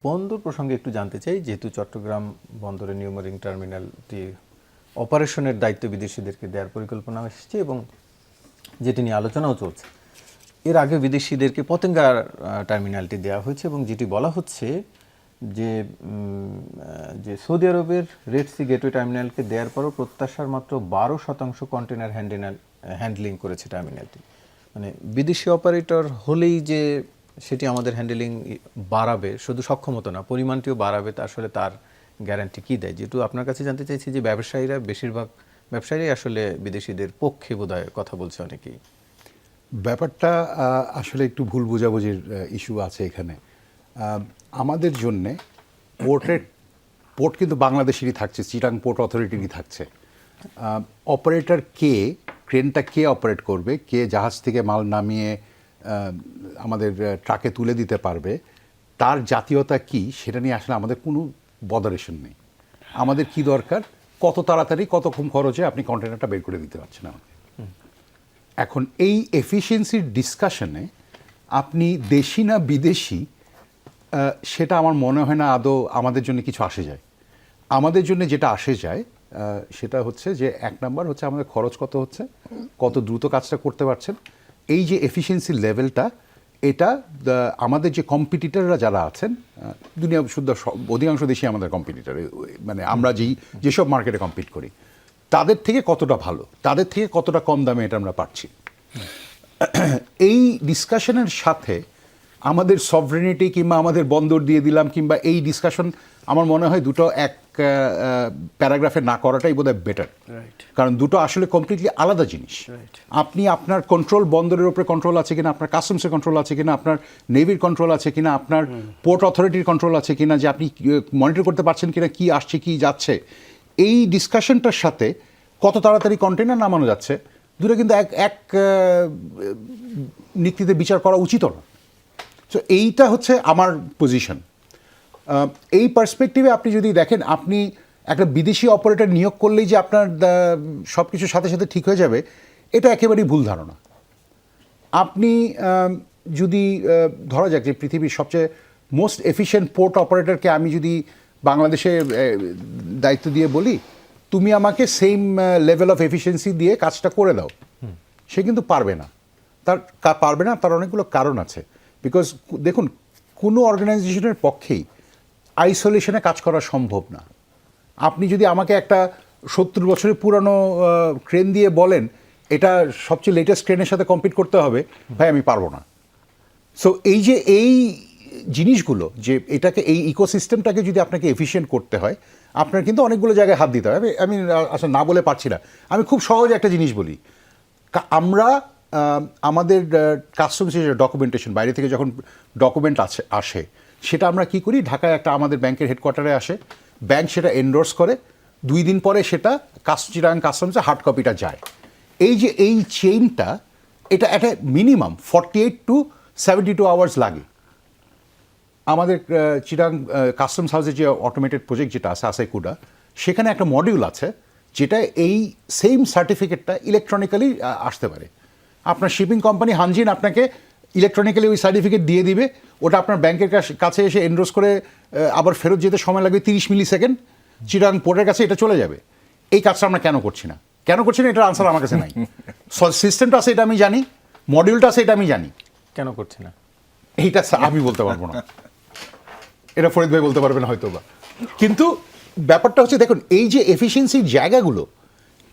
বন্দর প্রসঙ্গে একটু জানতে চাই, যেহেতু চট্টগ্রাম বন্দরের নিউ মেরিন টার্মিনালটি অপারেশনের দায়িত্ব বিদেশিদেরকে দেওয়ার পরিকল্পনা এসেছে এবং যেটি নিয়ে আলোচনাও চলছে। এর আগে বিদেশিদেরকে পতেঙ্গা টার্মিনালটি দেওয়া হয়েছে এবং যেটি বলা হচ্ছে যে যে সৌদি আরবের রেড সি গেটওয়ে টার্মিনালকে দেওয়ার পরও প্রত্যাশার মাত্র 12% কন্টেনার হ্যান্ডলিং করেছে টার্মিনালটি। মানে বিদেশি অপারেটর হলেই যে সেটি আমাদের হ্যান্ডেলিং বাড়াবে, শুধু সক্ষমতা না পরিমাণটিও বাড়াবে, তা আসলে তার গ্যারান্টি কী দেয়? যেহেতু আপনার কাছে জানতে চাইছি যে ব্যবসায়ীরা, বেশিরভাগ ব্যবসায়ীরাই আসলে বিদেশিদের পক্ষে বোধহয় কথা বলছে অনেকেই। ব্যাপারটা আসলে একটু ভুল বোঝাবুঝির ইস্যু আছে এখানে। আমাদের জন্যে পোর্ট কিন্তু বাংলাদেশেরই থাকছে, চিটাং পোর্ট অথরিটিরই থাকছে। অপারেটর কে, ক্রেনটা কে অপারেট করবে, কে জাহাজ থেকে মাল নামিয়ে আমাদের ট্রাকে তুলে দিতে পারবে, তার জাতীয়তা কি, সেটা নিয়ে আসলে আমাদের কোনো বদারেশন নেই। আমাদের কি দরকার, কত তাড়াতাড়ি কত কম খরচে আপনি কন্টেনারটা বের করে দিতে পারছেন আমাকে। এখন এই এফিসিয়েন্সির ডিসকাশনে আপনি দেশি না বিদেশি, সেটা আমার মনে হয় না আদৌ আমাদের জন্য কিছু আসে যায়। আমাদের জন্য যেটা আসে যায় সেটা হচ্ছে যে, এক নাম্বার হচ্ছে আমাদের খরচ কত হচ্ছে, কত দ্রুত কাজটা করতে পারছেন। এই যে এফিসিয়েন্সি লেভেলটা, এটা আমাদের যে কম্পিটিটররা যারা আছেন, দুনিয়া শুদ্ধ অধিকাংশ দেশই আমাদের কম্পিটিটর, মানে আমরা যেসব মার্কেটে কম্পিট করি তাদের থেকে কতটা ভালো, তাদের থেকে কতটা কম দামে এটা আমরা পাচ্ছি। এই ডিসকাশনের সাথে আমাদের সভরেনিটি কিংবা আমাদের বন্দর দিয়ে দিলাম কিংবা এই ডিসকাশন, আমার মনে হয় দুটো এক প্যারাগ্রাফে না করাটাই বোধহয় বেটার। কারণ দুটো আসলে কমপ্লিটলি আলাদা জিনিস। আপনি আপনার কন্ট্রোল, বন্দরের উপরে কন্ট্রোল আছে কিনা, আপনার কাস্টমসের কন্ট্রোল আছে কিনা, আপনার নেভির কন্ট্রোল আছে কিনা, আপনার পোর্ট অথরিটির কন্ট্রোল আছে কিনা, যে আপনি মনিটর করতে পারছেন কিনা কি আসছে কি যাচ্ছে, এই ডিসকাশনটার সাথে কত তাড়াতাড়ি কন্টেনার নামানো যাচ্ছে, দুটো কিন্তু এক নীতিতে বিচার করা উচিত না। সো এইটা হচ্ছে আমার পজিশন। এই পার্সপেক্টিভে আপনি যদি দেখেন, আপনি একটা বিদেশি অপারেটর নিয়োগ করলেই যে আপনার সব কিছুর সাথে সাথে ঠিক হয়ে যাবে, এটা একেবারেই ভুল ধারণা। আপনি যদি ধরা যাক যে পৃথিবীর সবচেয়ে মোস্ট এফিশিয়েন্ট পোর্ট অপারেটরকে আমি যদি বাংলাদেশে দায়িত্ব দিয়ে বলি, তুমি আমাকে সেম লেভেল অফ এফিসিয়েন্সি দিয়ে কাজটা করে দাও, সে কিন্তু পারবে না। তার অনেকগুলো কারণ আছে। বিকজ দেখুন, কোনো অর্গানাইজেশনের পক্ষেই আইসোলেশনে কাজ করা সম্ভব না। আপনি যদি আমাকে একটা 70 বছরের পুরানো ক্রেন দিয়ে বলেন এটা সবচেয়ে লেটেস্ট ক্রেনের সাথে কম্পিট করতে হবে, ভাই আমি পারবো না। সো এই যে এই জিনিসগুলো, যে এটাকে, এই ইকোসিস্টেমটাকে যদি আপনাকে এফিশিয়েন্ট করতে হয়, আপনার কিন্তু অনেকগুলো জায়গায় হাত দিতে হবে। আমি আসলে না বলে পারছি না। আমি খুব সহজে একটা জিনিস বলি, আমরা আমাদের কাস্টমসের যে ডকুমেন্টেশন, বাইরে থেকে যখন ডকুমেন্ট আসে, সেটা আমরা কি করি, ঢাকায় একটা আমাদের ব্যাংকের হেডকোয়ার্টারে আসে, ব্যাংক সেটা এন্ডোর্স করে, 2 দিন পরে সেটা চিটাগাং কাস্টমসে হার্ড কপিটা যায়। এই যে এই চেইনটা, এটা একটা মিনিমাম 48 to 72 আওয়ার্স লাগে। আমাদের চিটাগাং কাস্টমস হাউসের যে অটোমেটেড প্রজেক্ট যেটা আছে আসাইকুডা, সেখানে একটা মডিউল আছে যেটা এই সেম সার্টিফিকেটটা ইলেকট্রনিক্যালি আসতে পারে। আপনার শিপিং কোম্পানি হানজিন আপনাকে ইলেকট্রনিক্যালি ওই সার্টিফিকেট দিয়ে দিবে, ওটা আপনার ব্যাংকের কাছে এসে এনরোজ করে আবার ফেরত যেতে সময় লাগবে 30 মিলি সেকেন্ড, চিটাগাং পোর্টের কাছে এটা চলে যাবে। এই কাজটা আমরা কেন করছি না, এটার আনসার আমার কাছে নাই। সিস্টেমটা আছে এটা আমি জানি, মডিউলটা আছে এটা আমি জানি, কেন করছে না এইটা আমি বলতে পারবো না, এটা ফরিদ ভাই বলতে পারবেন হয়তো বা। কিন্তু ব্যাপারটা হচ্ছে, দেখুন, এই যে এফিসিয়েন্সির জায়গাগুলো,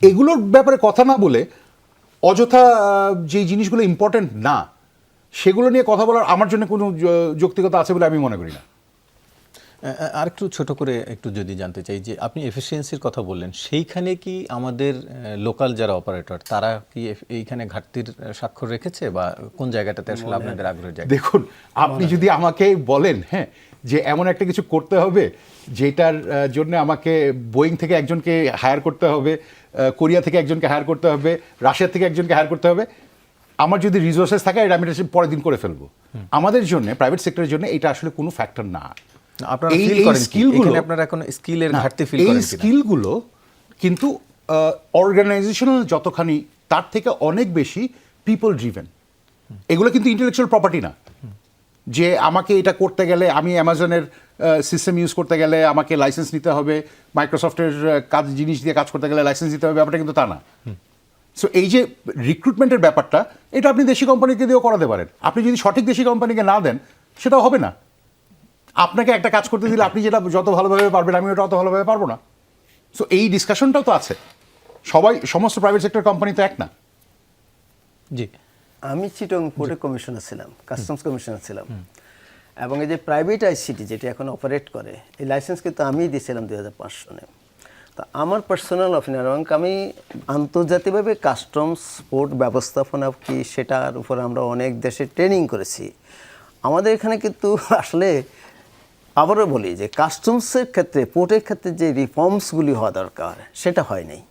এগুলোর ব্যাপারে কথা না বলে অযথা যে জিনিসগুলো ইম্পর্টেন্ট না সেগুলো নিয়ে কথা বলার আমার জন্য কোনো যৌক্তিকতা আছে বলে আমি মনে করি না। আর একটু ছোট করে একটু যদি জানতে চাই, যে আপনি এফিসিয়েন্সির কথা বললেন, সেইখানে কি আমাদের লোকাল যারা অপারেটর তারা কি এইখানে ঘাটতির স্বাক্ষর রেখেছে, বা কোন জায়গাটাতে আসলে আপনাদের আগ্রহের জায়গা? দেখুন, আপনি যদি আমাকে বলেন হ্যাঁ যে এমন একটা কিছু করতে হবে যেটার জন্য আমাকে বোয়িং থেকে একজনকে হায়ার করতে হবে, কোরিয়া থেকে একজনকে হায়ার করতে হবে, রাশিয়া থেকে একজনকে হায়ার করতে হবে, আমার যদি রিসোর্সেস থাকে এটা আমি পরের দিন করে ফেলবো। আমাদের জন্য, প্রাইভেট সেক্টরের জন্য এটা আসলে কোনো ফ্যাক্টর না। এই স্কিলগুলো কিন্তু অর্গানাইজেশনাল যতখানি, তার থেকে অনেক বেশি পিপল ড্রিভেন। এগুলো কিন্তু ইন্টেলেকচুয়াল প্রপার্টি না যে আমাকে এটা করতে গেলে আমি অ্যামাজনের সিস্টেম ইউজ করতে গেলে আমাকে লাইসেন্স নিতে হবে, মাইক্রোসফটের জিনিস দিয়ে কাজ করতে গেলে লাইসেন্স দিতে হবে, ব্যাপারটা কিন্তু তা না। সো এই যে রিক্রুটমেন্টের ব্যাপারটা, এটা আপনি দেশি কোম্পানিকে দিয়েও করাতে পারেন। আপনি যদি সঠিক দেশি কোম্পানিকে না দেন, সেটাও হবে না। আপনাকে একটা কাজ করতে দিলে আপনি যেটা যত ভালোভাবে পারবেন, আমি ওটা অত ভালোভাবে পারবো না। সো এই ডিসকাশনটাও তো আছে। সমস্ত প্রাইভেট সেক্টর কোম্পানি তো এক না। জি, আমি চিটং পোর্টে কমিশনার ছিলাম, কাস্টমস কমিশনার ছিলাম, এবং এই যে প্রাইভেট আইসিটি যেটা এখন অপারেট করে, এই লাইসেন্স কিন্তু আমিই দিয়েছিলাম 2005 সনে। তো আমার পার্সোনাল অপিনিয়ন, এবং আমি আন্তর্জাতিকভাবে কাস্টমস পোর্ট ব্যবস্থাপনা কি সেটার উপর আমরা অনেক দেশে ট্রেনিং করেছি। আমাদের এখানে কিন্তু আসলে আবারও বলি যে কাস্টমসের ক্ষেত্রে, পোর্টের ক্ষেত্রে যে রিফর্মসগুলি হওয়া দরকার সেটা হয় নাই।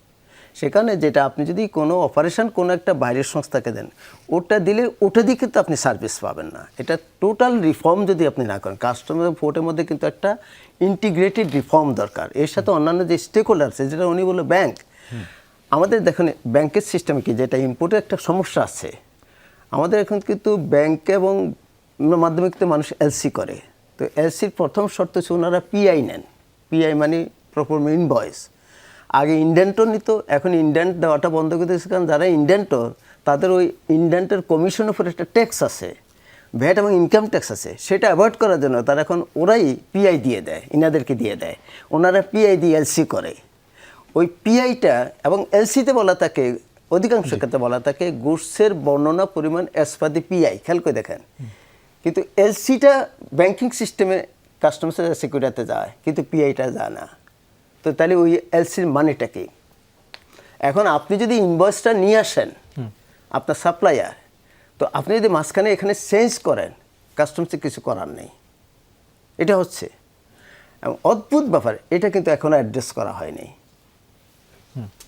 সেখানে যেটা আপনি যদি কোনো অপারেশন কোনো একটা বাইরের সংস্থাকে দেন, ওটা দিলে ওটা দিয়ে কিন্তু আপনি সার্ভিস পাবেন না। এটা টোটাল রিফর্ম যদি আপনি না করেন, কাস্টমার পোর্টের মধ্যে কিন্তু একটা ইন্টিগ্রেটেড রিফর্ম দরকার। এর সাথে অন্যান্য যে স্টেক হোল্ডার আছে, যেটা উনি বললো ব্যাংক, আমাদের দেখুন ব্যাংকের সিস্টেমে কি, যেটা ইম্পোর্টের একটা সমস্যা আছে। আমাদের এখন কিন্তু ব্যাংক এবং মাধ্যমিকতে মানুষ এলসি করে। তো এলসির প্রথম শর্ত হচ্ছে ওনারা পিআই নেন। পিআই মানে প্রপার ইনভয়েস। আগে ইন্ডেন্টর নিত, এখন ইন্ডেন্ট দেওয়াটা বন্ধ করে দিয়েছে, কারণ যারা ইন্ডেন্টর তাদের ওই ইন্ডেন্টের কমিশনের উপর একটা ট্যাক্স আছে, ভ্যাট এবং ইনকাম ট্যাক্স আছে, সেটা অ্যাভয়েড করার জন্য তারা এখন ওরাই পিআই দিয়ে দেয়, ইনাদেরকে দিয়ে দেয়। ওনারা পিআই দিয়ে এলসি করে। ওই পিআইটা এবং এলসিতে বলা থাকে, অধিকাংশ ক্ষেত্রে বলা থাকে গুডসের বর্ণনা পরিমাণ অ্যাজ পার দি পিআই, খেয়াল করে দেখেন। কিন্তু এলসিটা ব্যাংকিং সিস্টেমে কাস্টমার সিকিউরিটিতে যায়, কিন্তু পিআইটা যায় না। তো তাহলে ওই এলসির মানেটা কি? এখন আপনি যদি ইনভয়েসটা নিয়ে আসেন আপনার সাপ্লায়ার, তো আপনি যদি মাঝখানে এখানে চেঞ্জ করেন, কাস্টমসে কিছু করার নেই। এটা হচ্ছে এবং অদ্ভুত ব্যাপার, এটা কিন্তু এখনও অ্যাড্রেস করা হয়নি।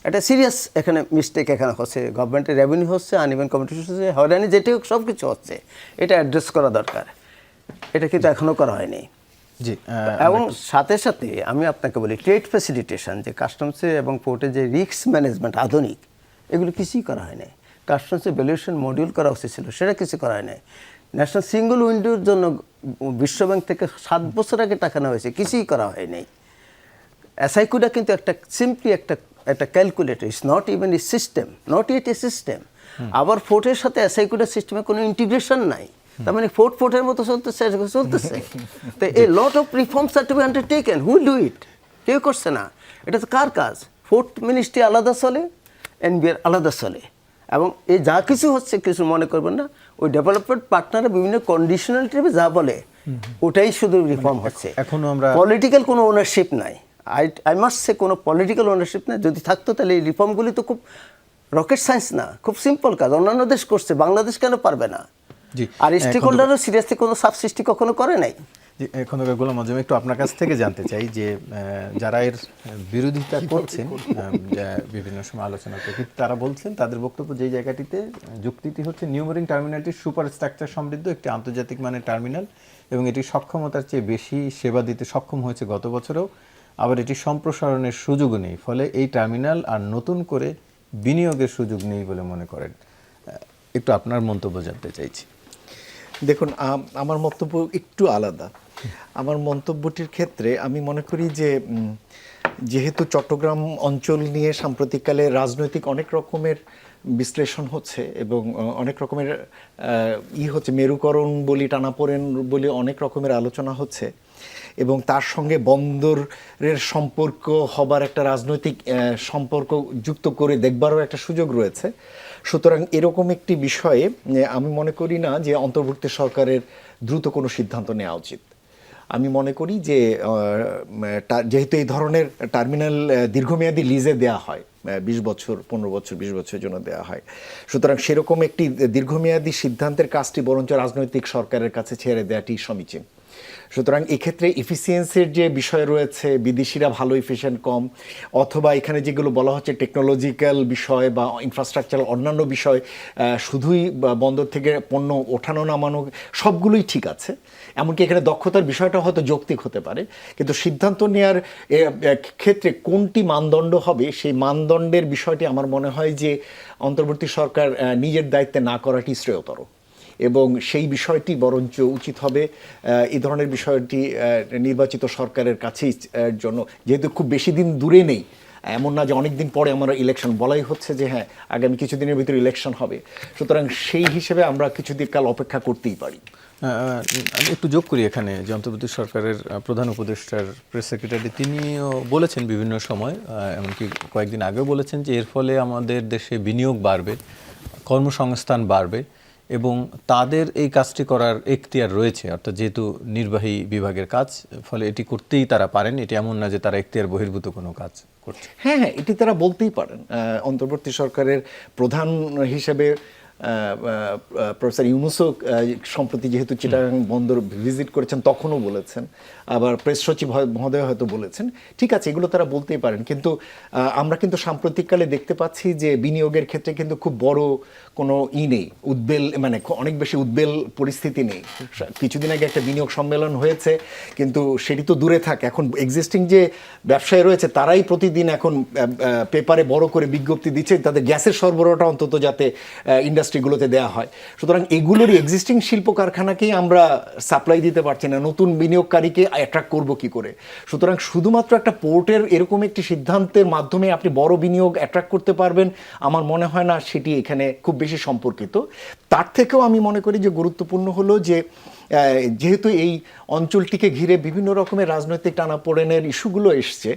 এটা সিরিয়াস এখানে মিস্টেক এখানে হচ্ছে, গভর্নমেন্টের রেভিনিউ হচ্ছে, আনইভেন কম্পিটিশন হচ্ছে, হয়রানি যেটা সব কিছু হচ্ছে, এটা অ্যাড্রেস করা দরকার। এটা কিন্তু এখনও করা হয়নি। জি, এবং সাথে সাথে আমি আপনাকে বলি ট্রেড ফ্যাসিলিটেশন, যে কাস্টমসে এবং পোর্টে যে রিস্ক ম্যানেজমেন্ট আধুনিক, এগুলো কিছুই করা হয় নাই। কাস্টমসে ভ্যালুয়েশন মডিউল করা উচিত ছিল, সেটা কিছু করা হয় নাই। ন্যাশনাল সিঙ্গল উইন্ডোর জন্য বিশ্বব্যাংক থেকে 7 বছর আগে টাকা নেওয়া হয়েছে, কিছুই করা হয় নাই। এসআইকুটা কিন্তু একটা সিম্পলি একটা calculator, it's not even a system, not it a system. আবার ফোর্টের সাথে এসআইকুটা সিস্টেমে কোনো ইন্টিগ্রেশন নাই, তার মানে ফোর্টের মতো চলতেছে। তো এই lot of reforms are to be undertaken, who will do it? কেউ করছে না। এটা তো কার কাজ? ফোর্ট মিনিস্ট্রি আলাদা চলে, এনবিআর আলাদা চলে, এবং এই যা কিছু হচ্ছে কিছু মনে করবেন না, ওই ডেভেলপমেন্ট পার্টনারে বিভিন্ন কন্ডিশনালিটি যা বলে ওটাই শুধু রিফর্ম হচ্ছে। এখনো আমরা পলিটিক্যাল কোনো ওনারশিপ নাই। আই মাস্ট সে কোনো পলিটিক্যাল ওনারশিপ নাই। যদি থাকতো তাহলে এই রিফর্মগুলি তো খুব রকেট সায়েন্স না, খুব সিম্পল কাজ। অন্যান্য দেশ করছে, বাংলাদেশ কেন পারবে না? জি, আর স্টেক হোল্ডারও সিরিয়াসলি কোনো সাবসৃষ্টি কখনো করে নাই। জি, এখন গোলাম আজম, একটু আপনার কাছ থেকে জানতে চাই যে যারা এর বিরোধিতা করছেন, বিভিন্ন সময় আলোচনা করছি, তারা বলছেন তাদের বক্তব্য যেই জায়গাটিতে যুক্তিটি হচ্ছে নিউমারিং টার্মিনালটি সুপার স্ট্রাকচার সমৃদ্ধ একটি আন্তর্জাতিক মানের টার্মিনাল এবং এটি সক্ষমতার চেয়ে বেশি সেবা দিতে সক্ষম হয়েছে গত বছরেও। আবার এটি সম্প্রসারণের সুযোগও নেই, ফলে এই টার্মিনাল আর নতুন করে বিনিয়োগের সুযোগ নেই বলে মনে করেন। একটু আপনার মন্তব্য জানতে চাইছি। দেখুন, আমার বক্তব্য একটু আলাদা। আমার মন্তব্যটির ক্ষেত্রে আমি মনে করি যে যেহেতু চট্টগ্রাম অঞ্চল নিয়ে সাম্প্রতিককালে রাজনৈতিক অনেক রকমের বিশ্লেষণ হচ্ছে এবং অনেক রকমের হচ্ছে, মেরুকরণ বলি, টানাপোড়েন বলি, অনেক রকমের আলোচনা হচ্ছে, এবং তার সঙ্গে বন্দরের সম্পর্ক হবার একটা রাজনৈতিক সম্পর্ক যুক্ত করে দেখবারও একটা সুযোগ রয়েছে। সুতরাং এরকম একটি বিষয়ে আমি মনে করি না যে অন্তর্ভুক্ত সরকারের দ্রুত কোনো সিদ্ধান্ত নেওয়া উচিত। আমি মনে করি যে যেহেতু এই ধরনের টার্মিনাল দীর্ঘমেয়াদী লিজে দেওয়া হয়, 20 বছর, 15 বছর, 20 বছরের জন্য দেওয়া হয়, সুতরাং সেরকম একটি দীর্ঘমেয়াদী সিদ্ধান্তের কাজটি বরঞ্চ রাজনৈতিক সরকারের কাছে ছেড়ে দেওয়াটি সমীচীন। সুতরাং এক্ষেত্রে এফিসিয়েন্সির যে বিষয় রয়েছে, বিদেশিরা ভালো এফিশিয়েন্ট কম, অথবা এখানে যেগুলো বলা হচ্ছে টেকনোলজিক্যাল বিষয় বা ইনফ্রাস্ট্রাকচার অন্যান্য বিষয়, শুধুই বন্দর থেকে পণ্য ওঠানো নামানো, সবগুলোই ঠিক আছে। এমনকি এখানে দক্ষতার বিষয়টা হয়তো যৌক্তিক হতে পারে, কিন্তু সিদ্ধান্ত নেওয়ার ক্ষেত্রে কোনটি মানদণ্ড হবে, সেই মানদণ্ডের বিষয়টি আমার মনে হয় যে অন্তর্বর্তী সরকার নিজের দায়িত্বে না করাটি শ্রেয়তর। এবং সেই বিষয়টি বরঞ্চ উচিত হবে এই ধরনের বিষয়টি নির্বাচিত সরকারের কাছেই জন্য, যেহেতু খুব বেশি দিন দূরে নেই, এমন না যে অনেক দিন পরে আমরা ইলেকশন, বলাই হচ্ছে যে হ্যাঁ আগামী কিছুদিনের ভিতরে ইলেকশন হবে, সুতরাং সেই হিসেবে আমরা কিছুদিন কাল অপেক্ষা করতেই পারি। আমি একটু যোগ করি এখানে যে অন্তর্বর্তী সরকারের প্রধান উপদেষ্টার প্রেস সেক্রেটারি তিনিও বলেছেন বিভিন্ন সময়, এমনকি কয়েকদিন আগেও বলেছেন যে এর ফলে আমাদের দেশে বিনিয়োগ বাড়বে, কর্মসংস্থান বাড়বে এবং তাদের এই কাজটি করার এখতিয়ার রয়েছে, অর্থাৎ যেহেতু নির্বাহী বিভাগের কাজ, ফলে এটি করতেই তারা পারেন, এটি এমন না যে তারা এখতিয়ার বহির্ভূত কোনো কাজ করছে। হ্যাঁ হ্যাঁ, এটি তারা বলতেই পারেন। অন্তর্বর্তী সরকারের প্রধান হিসেবে প্রফেসর ইউনূসও সম্প্রতি যেহেতু চিটাগাং বন্দর ভিজিট করেছেন তখনও বলেছেন, আবার প্রেস সচিব মহোদয় হয়তো বলেছেন, ঠিক আছে এগুলো তারা বলতেই পারেন, কিন্তু আমরা কিন্তু সাম্প্রতিককালে দেখতে পাচ্ছি যে বিনিয়োগের ক্ষেত্রে কিন্তু খুব বড় কোনো নেই, উদ্বেল, মানে অনেক বেশি উদ্বেল পরিস্থিতি নেই। কিছুদিন আগে একটা বিনিয়োগ সম্মেলন হয়েছে, কিন্তু সেটি তো দূরে থাক, এখন এক্সিস্টিং যে ব্যবসায়ী রয়েছে তারাই প্রতিদিন এখন পেপারে বড় করে বিজ্ঞপ্তি দিচ্ছে তাদের গ্যাসের সরবরাহটা অন্তত যাতে ইন্ডাস্ট্রিগুলোতে দেওয়া হয়। সুতরাং এগুলোরই এক্সিস্টিং শিল্প কারখানাকেই আমরা সাপ্লাই দিতে পারছি না, নতুন বিনিয়োগকারীকে অ্যাট্রাক্ট করব কি করে? সুতরাং শুধুমাত্র একটা পোর্টের এরকম একটি সিদ্ধান্তের মাধ্যমে আপনি বড় বিনিয়োগ অ্যাট্রাক্ট করতে পারবেন আমার মনে হয় না সেটি এখানে খুব বেশি সম্পর্কিত। তার থেকেও আমি মনে করি যে গুরুত্বপূর্ণ হলো যে যেহেতু এই অঞ্চলটিকে ঘিরে বিভিন্ন রকমের রাজনৈতিক টানাপোড়েনের ইস্যুগুলো এসছে,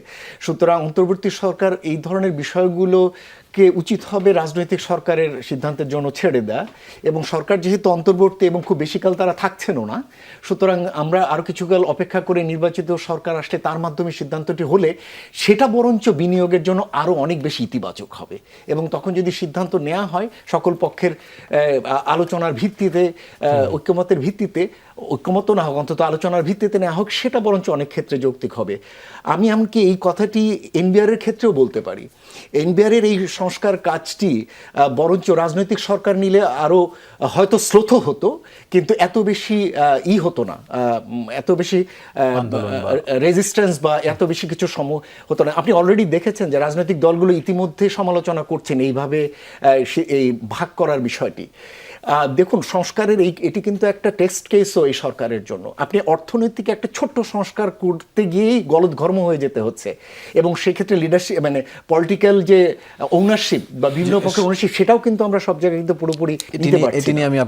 সুতরাং অন্তর্বর্তী সরকার এই ধরনের বিষয়গুলোকে উচিত হবে রাজনৈতিক সরকারের সিদ্ধান্তের জন্য ছেড়ে দেয়া, এবং সরকার যেহেতু অন্তর্বর্তী এবং খুব বেশিকাল তারা থাকছেনও না, সুতরাং আমরা আরও কিছুকাল অপেক্ষা করে নির্বাচিত সরকার আসলে তার মাধ্যমে সিদ্ধান্তটি হলে সেটা বরঞ্চ বিনিয়োগের জন্য আরও অনেক বেশি ইতিবাচক হবে, এবং তখন যদি সিদ্ধান্ত নেওয়া হয় সকল পক্ষের আলোচনার ভিত্তিতে, ঐক্যমতের ভিত্তিতে, ঐক্যমত না হোক অন্তত আলোচনার ভিত্তিতে নেওয়া হোক, সেটা বরঞ্চ অনেক ক্ষেত্রে যৌক্তিক হবে। আমি এমনকি এই কথাটি এনবিআরের ক্ষেত্রেও বলতে পারি। এনবিআরের এই সংস্কার কাজটি বরঞ্চ রাজনৈতিক সরকার নিলে আরও হয়তো শ্লথ হতো, কিন্তু এত বেশি হতো না, এত বেশি রেজিস্ট্যান্স বা এত বেশি কিছু হতো না। আপনি অলরেডি দেখেছেন যে রাজনৈতিক দলগুলো ইতিমধ্যে সমালোচনা করছেন এইভাবে এই ভাগ করার বিষয়টি। দেখুন, সংস্কারের এটি কিন্তু একটা টেস্ট কেসও এই সরকারের জন্য। আপনি অর্থনৈতিক একটা ছোট্ট সংস্কার করতে গিয়েই গলদঘর্ম হয়ে যেতে হচ্ছে, এবং সেক্ষেত্রে লিডারশিপ মানে পলিটিক্যাল যে ওনারশিপ বা বিভিন্ন পক্ষের ওনারশিপ সেটাও কিন্তু আমরা সব জায়গায় কিন্তু পুরোপুরি নিতে পারছি না। এটি নিয়ে আমি